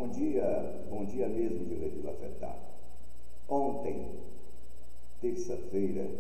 bom dia mesmo de Levi Lafetá. Ontem, terça-feira,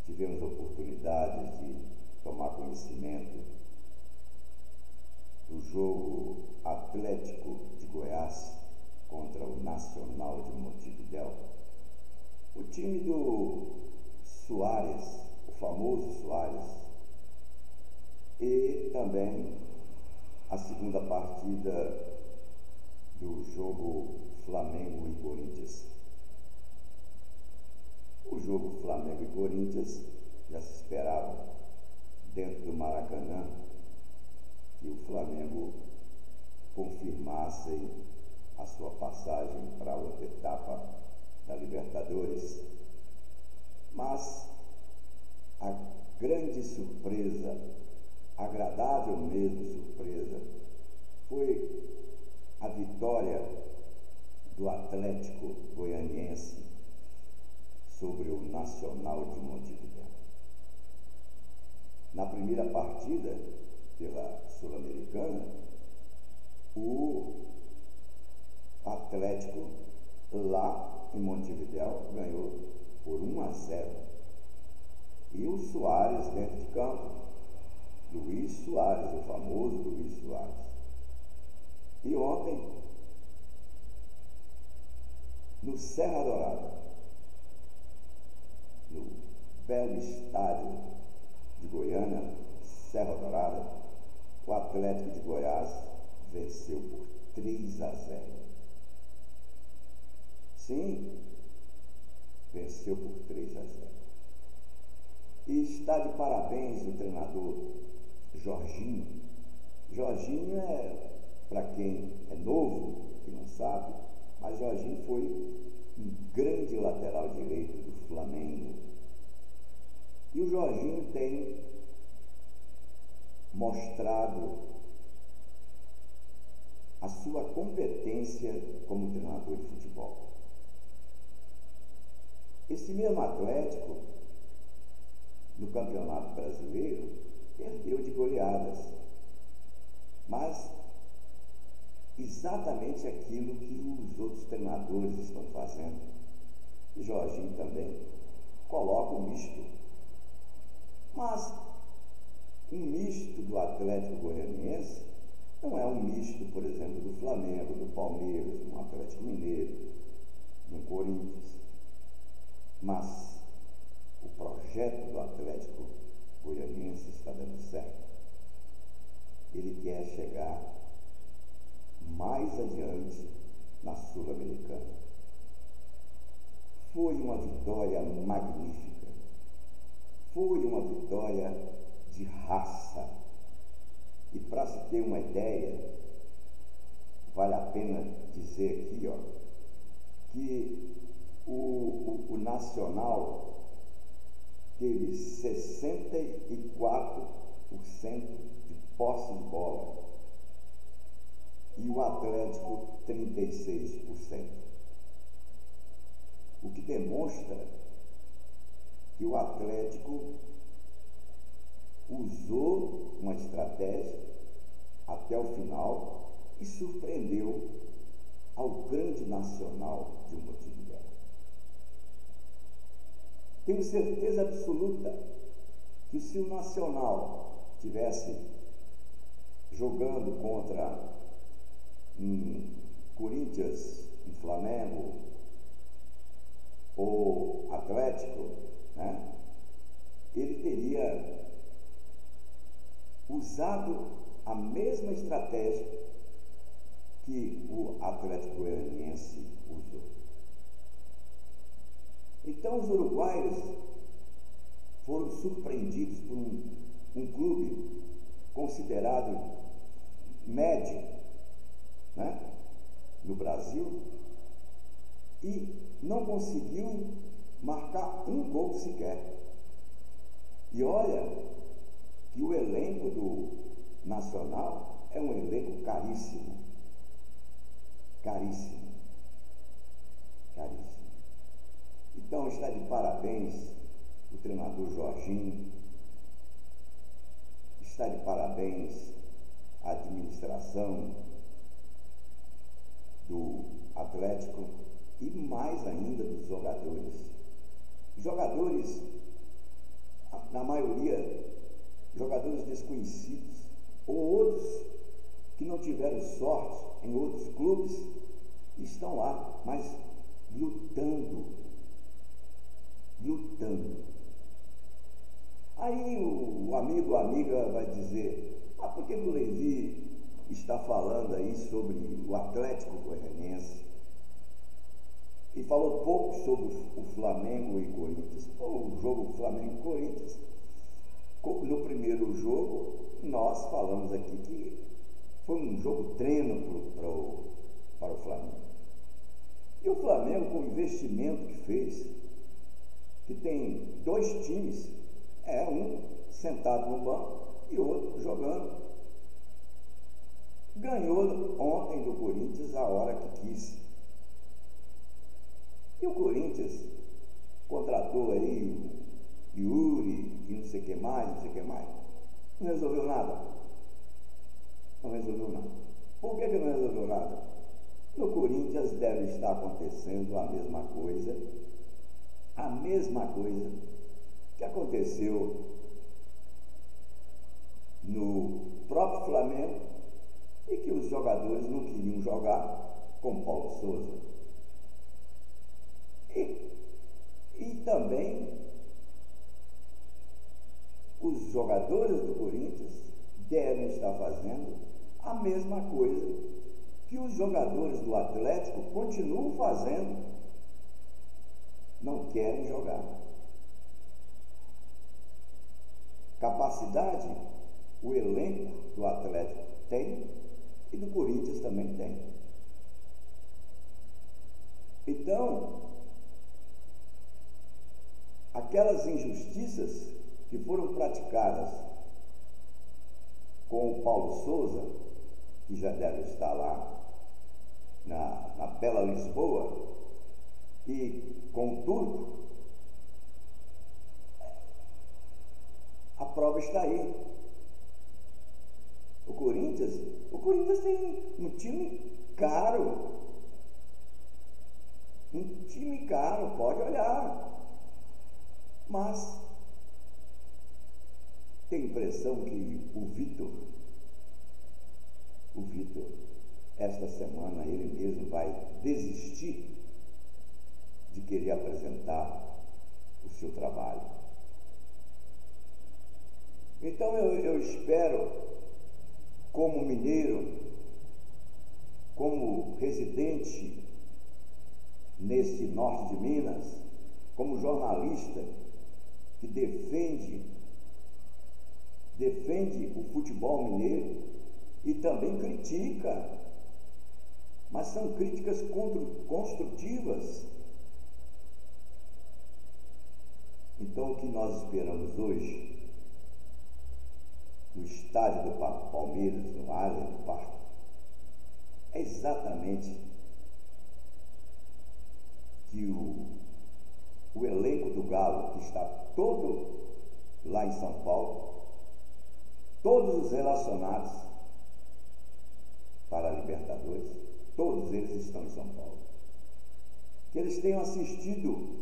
tivemos a oportunidade de tomar conhecimento do jogo Atlético de Goiás contra o Nacional de Montevidéu. O time do Soares, o famoso Soares, e também a segunda partida do jogo Flamengo e Corinthians. O jogo Flamengo e Corinthians já se esperava dentro do Maracanã que o Flamengo confirmasse a sua passagem para a outra etapa da Libertadores. Mas a grande surpresa, agradável mesmo surpresa, foi a vitória do Atlético Goianiense sobre o Nacional de Montevidéu. Na primeira partida pela Sul-Americana, o Atlético lá em Montevidéu ganhou por 1-0. E o Soares dentro de campo, Luiz Soares, o famoso Luiz Soares. E ontem, no Serra Dourada, no belo estádio de Goiânia, Serra Dourada, o Atlético de Goiás venceu por 3-0. Sim, venceu por 3-0. E está de parabéns o treinador Jorginho. Jorginho para quem é novo, que não sabe, mas Jorginho foi um grande lateral direito do Flamengo. E o Jorginho tem mostrado a sua competência como treinador de futebol. Esse mesmo Atlético, no Campeonato Brasileiro, perdeu de goleadas, mas exatamente aquilo que os outros treinadores estão fazendo. E Jorginho também coloca um misto. Mas um misto do Atlético Goianiense não é um misto, por exemplo, do Flamengo, do Palmeiras, do Atlético Mineiro, do Corinthians. Mas o projeto do Atlético Goianiense está dando certo. Ele quer chegar mais adiante na Sul-Americana. Foi uma vitória magnífica. Foi uma vitória de raça. E para se ter uma ideia, vale a pena dizer aqui, que o Nacional teve 64% de posse de bola e o Atlético 36%. O que demonstra que o Atlético usou uma estratégia até o final e surpreendeu ao grande Nacional de Montevidéu. Tenho certeza absoluta que se o Nacional tivesse jogando contra Corinthians, Flamengo ou Atlético, né, ele teria usado a mesma estratégia que o Atlético Goianiense usou. Então os uruguaios foram surpreendidos por um clube considerado médio, né, no Brasil, e não conseguiu marcar um gol sequer. E olha que o elenco do Nacional é um elenco caríssimo. Caríssimo. Caríssimo. Então está de parabéns o treinador Jorginho, está de parabéns a administração do Atlético e mais ainda dos jogadores. Jogadores, na maioria, jogadores desconhecidos, ou outros que não tiveram sorte em outros clubes, estão lá, mas lutando. Aí o amigo ou amiga vai dizer, por que o Levi está falando aí sobre o Atlético Goianiense? E falou pouco sobre o Flamengo e Corinthians. O jogo Flamengo e Corinthians, no primeiro jogo, nós falamos aqui que foi um jogo treino para o Flamengo. E o Flamengo, com o investimento que fez, que tem dois times, um sentado no banco e outro jogando, ganhou ontem do Corinthians a hora que quis. E o Corinthians contratou aí o Yuri e não sei o que mais. Não resolveu nada. Por que não resolveu nada? No Corinthians deve estar acontecendo a mesma coisa que aconteceu no próprio Flamengo e que os jogadores não queriam jogar com Paulo Souza. E também os jogadores do Corinthians devem estar fazendo a mesma coisa que os jogadores do Atlético continuam fazendo. Não querem jogar. Capacidade, o elenco do Atlético tem e do Corinthians também tem. Então, aquelas injustiças que foram praticadas com o Paulo Souza, que já deve estar lá na bela Lisboa, e com o Turco, a prova está aí. O Corinthians tem um time caro, pode olhar, mas tem impressão que o Vitor, esta semana, ele mesmo vai desistir de querer apresentar o seu trabalho. Então eu espero, como mineiro, como residente nesse norte de Minas, como jornalista que defende o futebol mineiro e também critica, mas são críticas construtivas. Então, o que nós esperamos hoje, no estádio do Palmeiras, no Allianz Parque, é exatamente que o elenco do Galo, que está todo lá em São Paulo, todos os relacionados para a Libertadores, todos eles estão em São Paulo, que eles tenham assistido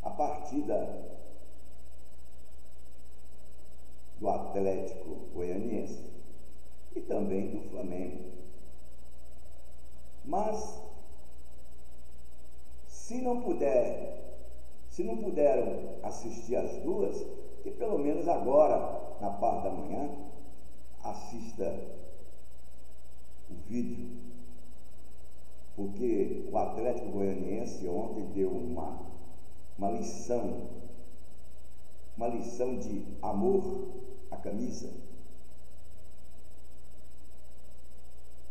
a partida do Atlético Goianiense e também do Flamengo. Mas se não puderam assistir as duas, que pelo menos agora, na parte da manhã, assista o vídeo, porque o Atlético Goianiense ontem deu uma lição de amor à camisa,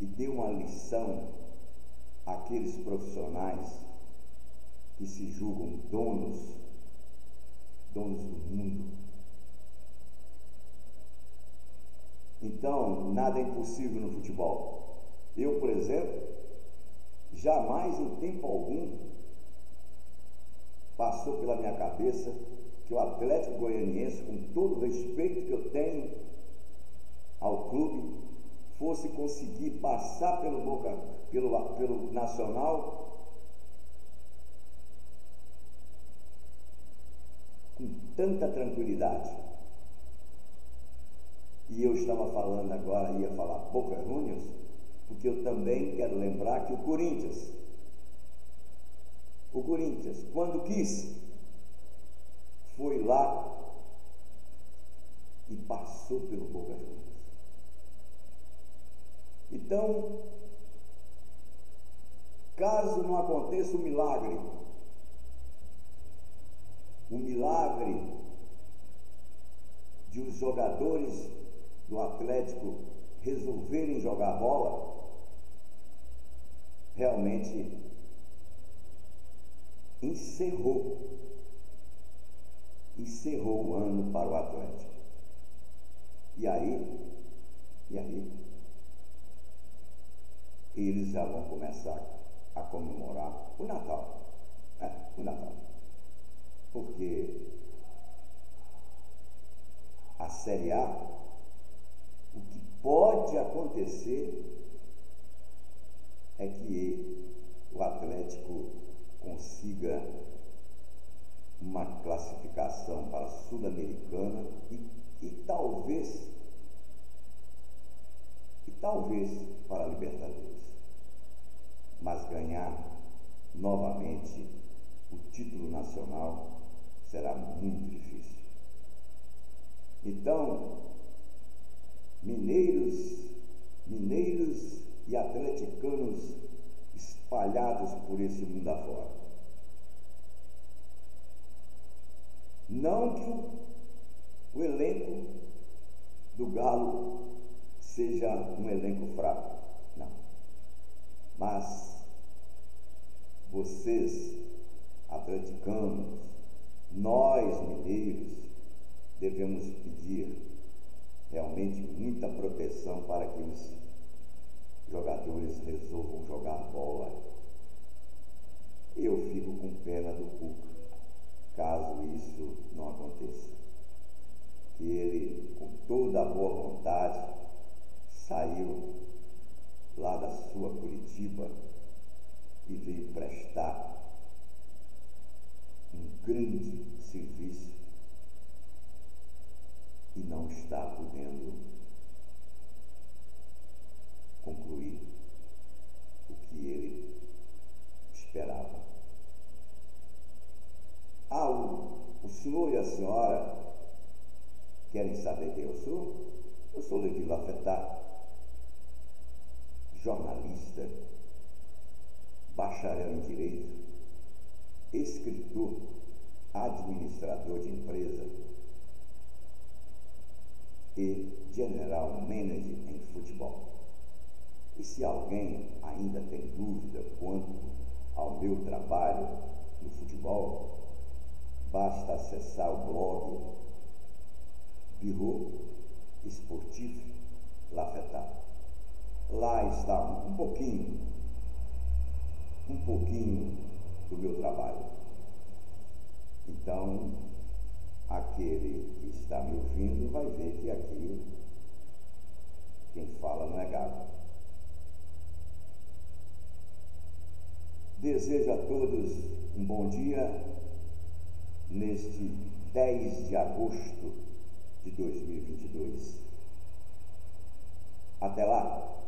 e deu uma lição àqueles profissionais que se julgam donos do mundo. Então, nada é impossível no futebol. Eu, por exemplo, jamais em tempo algum passou pela minha cabeça que o Atlético Goianiense, com todo o respeito que eu tenho ao clube, fosse conseguir passar pelo Nacional com tanta tranquilidade. E eu estava falando agora, ia falar Boca Juniors, porque eu também quero lembrar que o Corinthians, quando quis, foi lá e passou pelo Boca Juniors. Então, caso não aconteça o milagre de os jogadores do Atlético resolverem jogar bola, realmente encerrou o ano para o Atlético. E aí eles já vão começar a comemorar o Natal, porque a Série A, o que pode acontecer é que o Atlético consiga uma classificação para a Sul-Americana e talvez para a Libertadores, mas ganhar novamente o título nacional será muito difícil. Então, mineiros e atleticanos espalhados por esse mundo afora, não que o elenco do Galo seja um elenco fraco, não, mas vocês, atleticanos, nós mineiros, devemos pedir realmente muita proteção para que os jogadores resolvam jogar bola. Eu fico com pena do Cuca, caso isso não aconteça, que ele, com toda a boa vontade, saiu lá da sua Curitiba e veio prestar um grande serviço e não está podendo concluir o que ele esperava. O senhor e a senhora querem saber quem eu sou? Eu sou Levi Lafetá, jornalista, bacharel em Direito, escritor, administrador de empresa e general manager em futebol. E se alguém ainda tem dúvida quanto ao meu trabalho no futebol, basta acessar o blog Bureau Sportif Lafetá. Lá está um pouquinho do meu trabalho. Então, aquele que está me ouvindo vai ver que aqui quem fala não é gago. Desejo a todos um bom dia neste 10 de agosto de 2022. Até lá!